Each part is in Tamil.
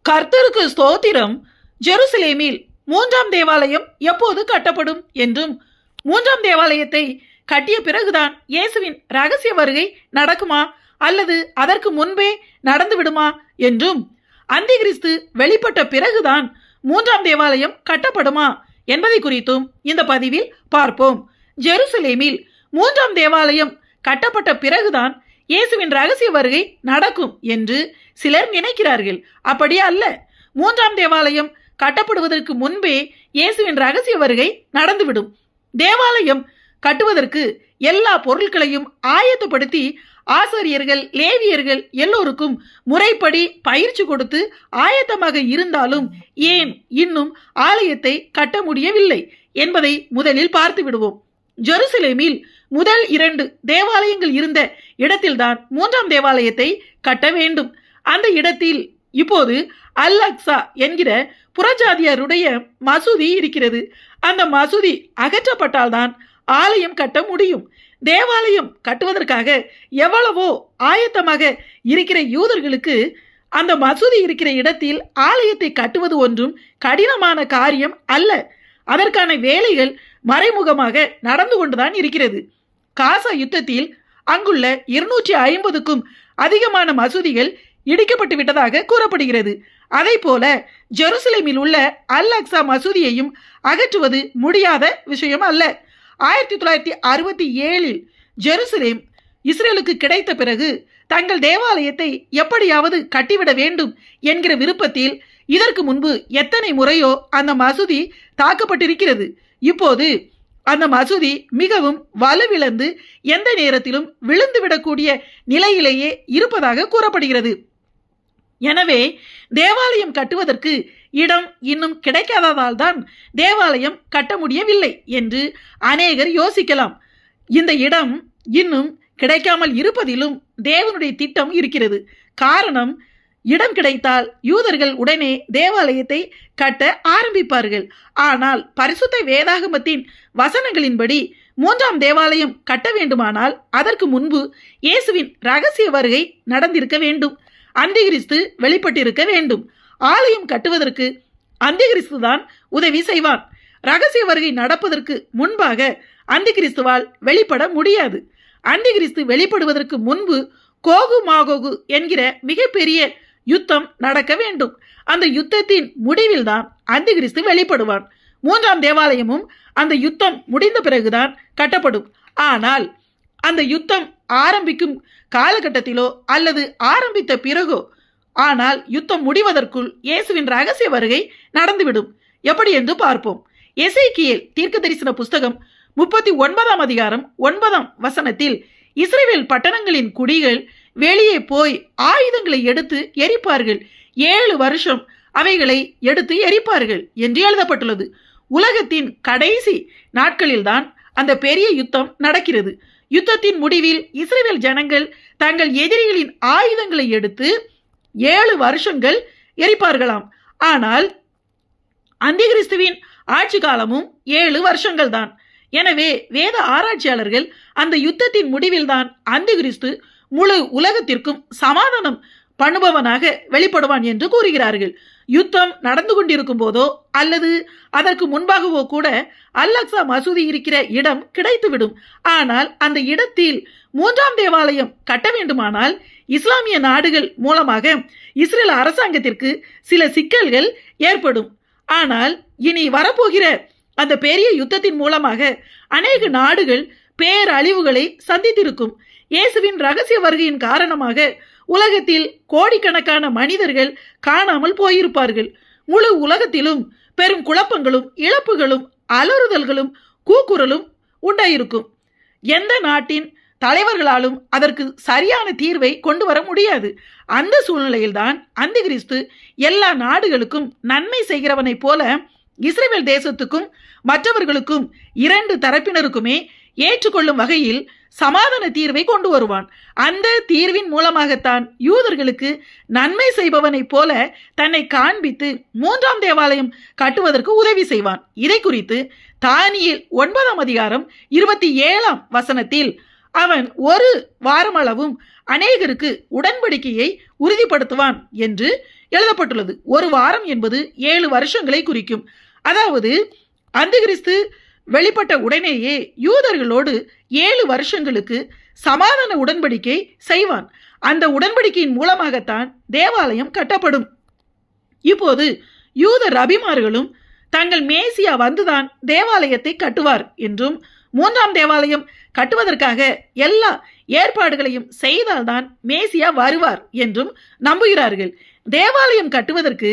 கர்த்தருக்கு ஸ்தோத்திரம். ஜெருசலேமில் 3ஆம் தேவாலயம் எப்போது கட்டப்படும் என்றும், 3ஆம் தேவாலயத்தை கட்டிய பிறகுதான் இயேசுவின் ரகசிய வருகை நடக்குமா அல்லது அதற்கு முன்பே நடந்து விடுமா என்றும், அந்திகிறிஸ்து வெளிப்பட்ட பிறகுதான் 3ஆம் தேவாலயம் கட்டப்படுமா என்பதை குறித்தும் இந்த பதிவில் பார்ப்போம். ஜெருசலேமில் 3ஆம் தேவாலயம் கட்டப்பட்ட பிறகுதான் இயேசுவின் ரகசிய வருகை நடக்கும் என்று சிலர் நினைக்கிறார்கள். அப்படி அல்ல. 3ஆம் தேவாலயம் கட்டப்படுவதற்கு முன்பே இயேசுவின் ரகசிய வருகை நடந்துவிடும். தேவாலயம் கட்டுவதற்கு எல்லா பொருட்களையும் ஆயத்தப்படுத்தி ஆசாரியர்கள், லேவியர்கள் எல்லோருக்கும் முறைப்படி பயிற்சி கொடுத்து ஆயத்தமாக இருந்தாலும் ஏன் இன்னும் ஆலயத்தை கட்ட முடியவில்லை என்பதை முதலில் பார்த்து விடுவோம். ஜெருசலேமில் முதல் 2 தேவாலயங்கள் இருந்த இடத்தில்தான் 3ஆம் தேவாலயத்தை கட்ட வேண்டும். அந்த இடத்தில் இப்போது அல் அக்ஸா என்கிற புறஜாதியருடைய மசூதி இருக்கிறது. அந்த மசூதி அகற்றப்பட்டால்தான் ஆலயம் கட்ட முடியும். தேவாலயம் கட்டுவதற்காக எவ்வளவோ ஆயத்தமாக இருக்கிற யூதர்களுக்கு அந்த மசூதி இருக்கிற இடத்தில் ஆலயத்தை கட்டுவது ஒன்றும் கடினமான காரியம் அல்ல. அதற்கான வேலைகள் மறைமுகமாக நடந்து கொண்டுதான் இருக்கிறது. காசா யுத்தத்தில் அங்குள்ள 250க்கும் அதிகமான மசூதிகள் இடிக்கப்பட்டு விட்டதாக கூறப்படுகிறது. அதை போல ஜெருசலேமில் உள்ள அல் அக்ஸா மசூதியையும் அகற்றுவது முடியாத விஷயம் அல்ல. 1967 ஜெருசலேம் இஸ்ரேலுக்கு கிடைத்த பிறகு தங்கள் தேவாலயத்தை எப்படியாவது கட்டிவிட வேண்டும் என்கிற விருப்பத்தில் இதற்கு முன்பு எத்தனை முறையோ அந்த மசூதி தாக்கப்பட்டிருக்கிறது. இப்போது அந்த மசூதி மிகவும் வலுவிழந்து எந்த நேரத்திலும் விழுந்துவிடக்கூடிய நிலையிலேயே இருப்பதாக கூறப்படுகிறது. எனவே தேவாலயம் கட்டுவதற்கு இடம் இன்னும் கிடைக்காததால் தான் தேவாலயம் கட்ட முடியவில்லை என்று அநேகர் யோசிக்கலாம். இந்த இடம் இன்னும் கிடைக்காமல் இருப்பதிலும் தேவனுடைய திட்டம் இருக்கிறது. காரணம், இடம் கிடைத்தால் யூதர்கள் உடனே தேவாலயத்தை கட்ட ஆரம்பிப்பார்கள். ஆனால் பரிசுத்த வேதாகமத்தின் வசனங்களின்படி 3ஆம் தேவாலயம் கட்ட வேண்டுமானால் அதற்கு முன்பு இயேசுவின் ரகசிய வருகை நடந்திருக்க வேண்டும். அந்திகிறிஸ்து வெளிப்பட்டிருக்க வேண்டும். ஆலயம் கட்டுவதற்கு அந்திகிறிஸ்து தான் உதவி செய்வான். ரகசிய வருகை நடப்பதற்கு முன்பாக அந்திகிறிஸ்துவால் வெளிப்பட முடியாது. அந்திகிறிஸ்து வெளிப்படுவதற்கு முன்பு கோகு மாகோகு என்கிற மிகப்பெரிய யுத்தம் நடக்க வேண்டும். அந்த யுத்தத்தின் முடிவில் தான் அந்திகிறிஸ்து வெளிப்படுவான். 3ஆம் தேவாலயமும் அந்த யுத்தம் முடிந்த பிறகுதான் கட்டப்படும். ஆனால் அந்த யுத்தம் ஆரம்பிக்கும் காலகட்டத்திலோ அல்லது ஆரம்பித்த பிறகோ, ஆனால் யுத்தம் முடிவதற்குள் இயேசுவின் ரகசிய வருகை நடந்துவிடும். எப்படி என்று பார்ப்போம். எசேக்கியேல் தீர்க்க தரிசன புஸ்தகம் 39ஆம் அதிகாரம் 9ஆம் வசனத்தில், இஸ்ரவேல் பட்டணங்களின் குடிகள் வெளியே போய் ஆயுதங்களை எடுத்து எரிப்பார்கள், 7 வருஷம் அவைகளை எடுத்து எரிப்பார்கள் என்று எழுதப்பட்டுள்ளது. உலகத்தின் கடைசி நாட்களில்தான் அந்த பெரிய யுத்தம் நடக்கிறது. யுத்தத்தின் முடிவில் இஸ்ரவேல் ஜனங்கள் தங்கள் எதிரிகளின் ஆயுதங்களை எடுத்து 7 வருஷங்கள் எரிப்பார்களாம். ஆனால் அந்திகிறிஸ்துவின் ஆட்சி காலமும் 7 வருஷங்கள் தான். எனவே வேத ஆராய்ச்சியாளர்கள் அந்த யுத்தத்தின் முடிவில் தான் அந்திகிறிஸ்து முழு உலகத்திற்கும் சமாதானம் பண்ணுபவனாக வெளிப்படுவான் என்று கூறுகிறார்கள். யுத்தம் நடந்து கொண்டிருக்கும் போதோ அல்லது அதற்கு முன்பாகவோ கூட அல் அக்ஸா மசூதி இருக்கிற இடம் கிடைத்துவிடும். ஆனால் அந்த இடத்தில் 3ஆம் தேவாலயம் கட்ட வேண்டுமானால் இஸ்லாமிய நாடுகள் மூலமாக இஸ்ரேல் அரசாங்கத்திற்கு சில சிக்கல்கள் ஏற்படும். ஆனால் இனி வரப்போகிற அந்த பெரிய யுத்தத்தின் மூலமாக அநேக நாடுகள் பேரழிவுகளை சந்தித்திருக்கும். இயேசுவின் ரகசிய வருகையின் காரணமாக உலகத்தில் கோடிக்கணக்கான மனிதர்கள் காணாமல் போயிருப்பார்கள். முழு உலகத்திலும் பெரும் குழப்பங்களும் இழப்புகளும் அலறுதல்களும் கூக்குரலும் உண்டாயிருக்கும். எந்த நாட்டின் தலைவர்களாலும் அதற்கு சரியான தீர்வை கொண்டு வர முடியாது. அந்த சூழ்நிலையில்தான் அந்திகிறிஸ்து எல்லா நாடுகளுக்கும் நன்மை செய்கிறவனை போல இஸ்ரவேல் தேசத்துக்கும் மற்றவர்களுக்கும் 2 தரப்பினருக்குமே ஏற்றுக்கொள்ளும் வகையில் சமாதான தீர்வை கொண்டு வருவான். அந்த தீர்வின் மூலமாகத்தான் யூதர்களுக்கு நன்மை செய்பவனை போல தன்னை காண்பித்து 3ஆம் தேவாலயம் கட்டுவதற்கு உதவி செய்வான். இதை குறித்து தானியேல் 9ஆம் அதிகாரம் 27ஆம் வசனத்தில், அவன் ஒரு வாரமளவும் அநேகருக்கு உடன்படிக்கையை உறுதிப்படுத்துவான் என்று எழுதப்பட்டுள்ளது. ஒரு வாரம் என்பது 7 வருஷங்களை குறிக்கும். அதாவது அந்திகிறிஸ்து வெளிப்பட்ட உடனேயே யூதர்களோடு 7 வருஷங்களுக்கு சமாதான உடன்படிக்கை செய்வான். அந்த உடன்படிக்கையின் மூலமாகத்தான் தேவாலயம் கட்டப்படும். இப்போது யூத ரபிமார்களும் தங்கள் மேசியா வந்துதான் தேவாலயத்தை கட்டுவார் என்றும் 3ஆம் தேவாலயம் கட்டுவதற்காக எல்லா ஏற்பாடுகளையும் செய்தால்தான் மேசியா வருவார் என்றும் நம்புகிறார்கள். தேவாலயம் கட்டுவதற்கு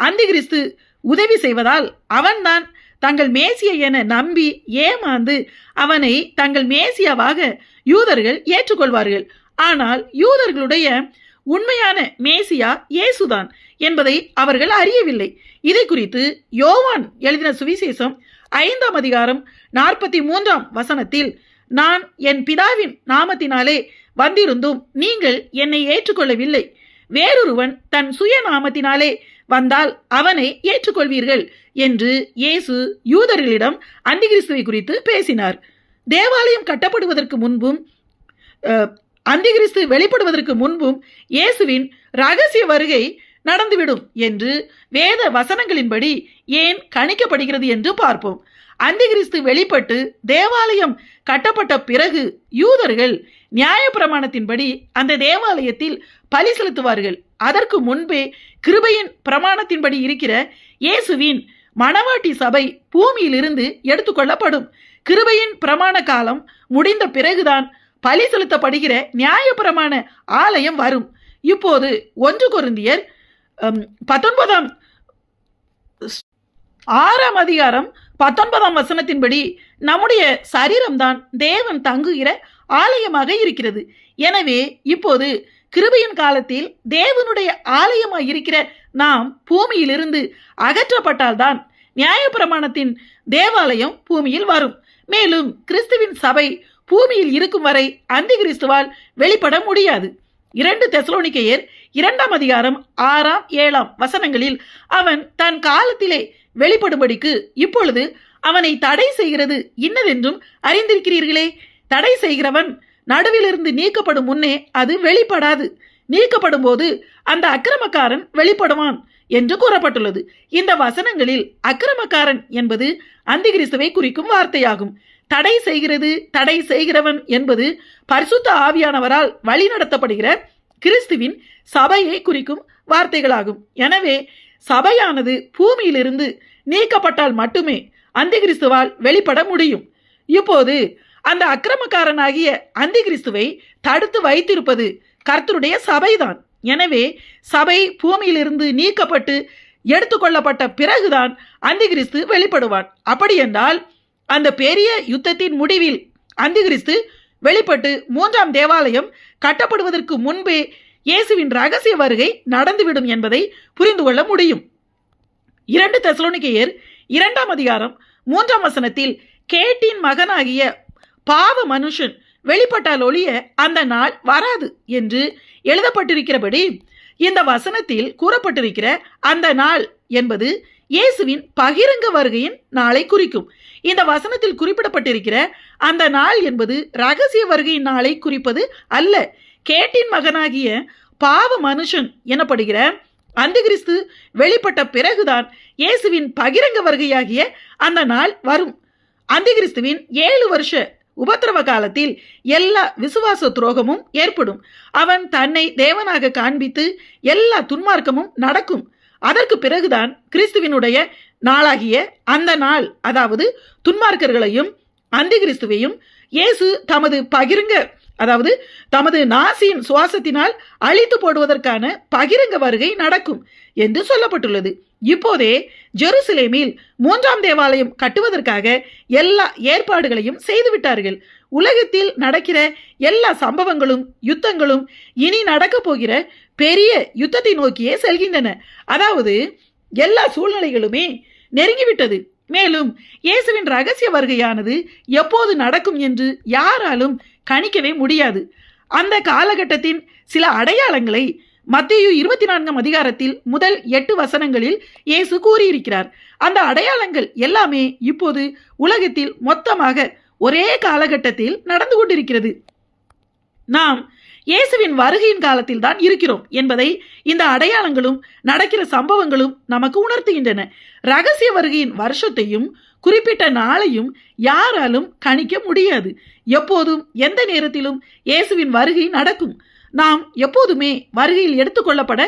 அந்திகிறிஸ்து உதவி செய்வதால் அவன்தான் தங்கள் மேசியா என நம்பி ஏமாந்து அவனை தங்கள் மேசியாவாக யூதர்கள் ஏற்றுக்கொள்வார்கள். ஆனால் யூதர்களுடைய உண்மையான மேசியா இயேசுதான் என்பதை அவர்கள் அறியவில்லை. இதை குறித்து யோவான் எழுதின சுவிசேஷம் 5ஆம் அதிகாரம் 43ஆம் வசனத்தில், நான் என் பிதாவின் நாமத்தினாலே வந்திருந்தும் நீங்கள் என்னை ஏற்றுக்கொள்ளவில்லை, வேறொருவன் தன் சுய நாமத்தினாலே வந்தால் அவனை ஏற்றுக்கொள்வீர்கள் என்று இயேசு யூதர்களிடம் அந்திகிறிஸ்துவை குறித்து பேசினார். தேவாலயம் கட்டப்படுவதற்கு முன்பும் அந்திகிறிஸ்து வெளிப்படுவதற்கு முன்பும் இயேசுவின் ரகசிய வருகை நடந்துவிடும் என்று வேத வசனங்களின்படி ஏன் கணிக்கப்படுகிறது என்று பார்ப்போம். அந்திகிறிஸ்து வெளிப்பட்டு தேவாலயம் கட்டப்பட்ட பிறகு யூதர்கள் நியாயப்பிரமாணத்தின்படி அந்த தேவாலயத்தில் பலி செலுத்துவார்கள். அதற்கு முன்பே கிருபையின் பிரமாணத்தின்படி இருக்கிற இயேசுவின் மணவாட்டி சபை பூமியிலிருந்து எடுத்துக்கொள்ளப்படும். கிருபையின் பிரமாண காலம் முடிந்த பிறகுதான் பலி செலுத்தப்படுகிற நியாயப்பிரமாண ஆலயம் வரும். இப்போது 1 கொரிந்தியர் 6ஆம் அதிகாரம் 19ஆம் வசனத்தின்படி நம்முடைய சரீரம்தான் தேவன் தங்குகிற ஆலயமாக இருக்கிறது. எனவே இப்போது கிருபையின் காலத்தில் தேவனுடைய ஆலயமாய் இருக்கிற நாம் பூமியிலிருந்து அகற்றப்பட்டால்தான் நியாயப்பிரமாணத்தின் தேவாலயம் பூமியில் வரும். மேலும் கிறிஸ்துவின் சபை பூமியில் இருக்கும் வரை அந்திகிறிஸ்துவால் வெளிப்பட முடியாது. 2 தெசலோனிக்கேயர் 2ஆம் அதிகாரம் 6ஆம் 7ஆம் வசனங்களில் அவன் தன் காலத்திலே வெளிப்படும்படிக்கு இப்பொழுது அவனை தடை செய்கிறது இன்னதென்றும் அறிந்திருக்கிறீர்களே. தடை செய்கிறவன் நடுவிலிருந்து நீக்கப்படும் முன்னே அது வெளிப்படாது. நீக்கப்படும் போது அந்த அக்கிரமக்காரன் வெளிப்படுவான் என்று கூறப்பட்டுள்ளது. இந்த வசனங்களில் அக்கிரமக்காரன் என்பது அந்திகிறிஸ்துவை குறிக்கும் வார்த்தையாகும். தடை செய்கிறது, தடை செய்கிறவன் என்பது பரிசுத்த ஆவியானவரால் வழிநடத்தப்படுகிற கிறிஸ்துவின் சபையை குறிக்கும் வார்த்தைகளாகும். எனவே சபையானது பூமியிலிருந்து நீக்கப்பட்டால் மட்டுமே அந்திகிறிஸ்துவால் வெளிப்பட முடியும். இப்போது அந்த அக்கிரமக்காரனாகிய அந்திகிறிஸ்துவை தடுத்து வைத்திருப்பது கர்த்தருடைய சபைதான். எனவே சபை பூமியிலிருந்து நீக்கப்பட்டு எடுத்துக்கொள்ளப்பட்ட பிறகுதான் அந்திகிறிஸ்து வெளிப்படுவான். அப்படி என்றால் அந்த பெரிய யுத்தத்தின் முடிவில் அந்திகிறிஸ்து வெளிப்பட்டு 3ஆம் தேவாலயம் கட்டப்படுவதற்கு முன்பே இயேசுவின் ரகசிய வருகை நடந்துவிடும் என்பதை புரிந்து கொள்ள முடியும். 2 தெசலோனிக்கேயர் 2ஆம் அதிகாரம் 3ஆம் வசனத்தில் கேட்டின் மகனாகிய பாவ மனுஷன் வெளிப்பட்டால் ஒழிய அந்த நாள் வராது என்று எழுதப்பட்டிருக்கிறபடி இந்த வசனத்தில் கூறப்பட்டிருக்கிற அந்த நாள் என்பது இயேசுவின் பகிரங்க வருகையின் நாளை குறிக்கும். இந்த வசனத்தில் குறிப்பிடப்பட்டிருக்கிற அந்த நாள் என்பது ரகசிய வருகையின் நாளை குறிப்பது அல்ல. கேட்டின் மகனாகிய பாவ மனுஷன் எனப்படுகிற அந்திகிறிஸ்து வெளிப்பட்ட பிறகுதான் இயேசுவின் பகிரங்க வருகையாகிய அந்த நாள் வரும். அந்திகிறிஸ்துவின் 7 வருஷ உபத்திரவ காலத்தில் எல்லா விசுவாச துரோகமும் ஏற்படும். அவன் தன்னை தேவனாக காண்பித்து எல்லா துன்மார்க்கமும் நடக்கும். அதற்கு பிறகுதான் கிறிஸ்துவினுடைய நாளாகிய அந்த நாள், அதாவது துன்மார்க்கர்களையும் அந்திகிறிஸ்துவையும் இயேசு தமது பகிரங்க, அதாவது தமது நாசியின் சுவாசத்தினால் அழித்து போடுவதற்கான பகிரங்க வருகை நடக்கும் என்று சொல்லப்பட்டுள்ளது. இப்போதே ஜெருசலேமில் 3ஆம் தேவாலயம் கட்டுவதற்காக எல்லா ஏற்பாடுகளையும் செய்துவிட்டார்கள். உலகத்தில் நடக்கிற எல்லா சம்பவங்களும் யுத்தங்களும் இனி நடக்க போகிற பெரிய யுத்தத்தை நோக்கியே செல்கின்றன. அதாவது எல்லா சூழ்நிலைகளுமே நெருங்கிவிட்டது. மேலும் இயேசுவின் ரகசிய வருகையானது எப்போது நடக்கும் என்று யாராலும் கணிக்கவே முடியாது. அந்த காலகட்டத்தின் சில அடையாளங்களை மத்தேயு 24ஆம் அதிகாரத்தில் முதல் 8 வசனங்களில் இயேசு கூறியிருக்கிறார். அந்த அடையாளங்கள் எல்லாமே இப்போது உலகத்தில் மொத்தமாக ஒரே காலகட்டத்தில் நடந்து கொண்டிருக்கிறது. நாம் இயேசுவின் வருகையின் காலத்தில் தான் இருக்கிறோம் என்பதை இந்த அடையாளங்களும் நடக்கிற சம்பவங்களும் நமக்கு உணர்த்துகின்றன. ரகசிய வருகையின் வருஷத்தையும் குறிப்பிட்ட நாளையும் யாராலும் கணிக்க முடியாது. எப்போதும் எந்த நேரத்திலும் இயேசுவின் வருகை நடக்கும். நாம் எப்போதுமே வருகையில் எடுத்துக்கொள்ளப்பட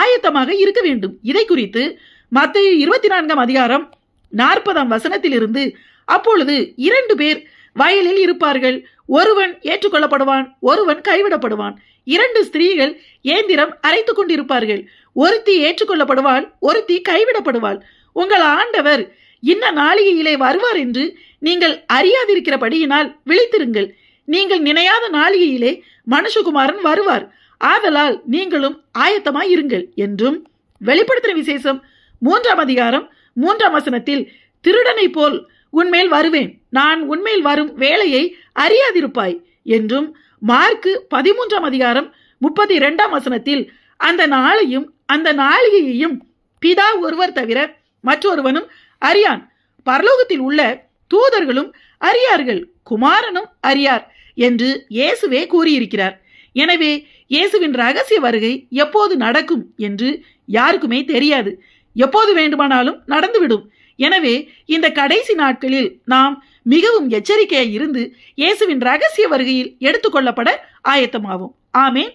ஆயத்தமாக இருக்க வேண்டும். இதை குறித்து மத்தேயு 24 அதிகாரம் 40 வசனத்திலிருந்து, அப்பொழுது 2 பேர் வயலில் இருப்பார்கள், ஒருவன் ஏற்றுக்கொள்ளப்படுவான், ஒருவன் கைவிடப்படுவான். 2 ஸ்திரீகள் ஏந்திரம் அரைத்து கொண்டிருப்பார்கள், ஒருத்தி ஏற்றுக்கொள்ளப்படுவாள், ஒருத்தி கைவிடப்படுவாள். உங்கள் ஆண்டவர் இன்ன நாளிகையிலே வருவார் என்று நீங்கள் அறியாதிருக்கிறபடியினால் விழித்திருங்கள். நீங்கள் நினையாத நாளிகையிலே மனுஷகுமாரன் வருவார், ஆதலால் நீங்களும் ஆயத்தமாய் இருங்கள் என்றும், வெளிப்படுத்தின விசேஷம் 3 அதிகாரம் 3 வசனத்தில், திருடனை போல் உன்மேல் வருவேன், நான் உன்மேல் வரும் வேளையை அறியாதிருப்பாய் என்றும், மார்க்கு 13 அதிகாரம் 32 வசனத்தில், அந்த நாளையும் அந்த நாளிகையையும் பிதா ஒருவர் தவிர மற்றொருவனும் அறியான், பரலோகத்தில் உள்ள தூதர்களும் அறியார்கள், குமாரனும் அறியார் என்று இயேசுவே கூறியிருக்கிறார். எனவே இயேசுவின் ரகசிய வருகை எப்போது நடக்கும் என்று யாருக்குமே தெரியாது. எப்போது வேண்டுமானாலும் நடந்துவிடும். எனவே இந்த கடைசி நாட்களில் நாம் மிகவும் எச்சரிக்கையாய் இருந்து இயேசுவின் ரகசிய வருகையில் எடுத்துக்கொள்ளப்பட ஆயத்தமாவோம். ஆமென்.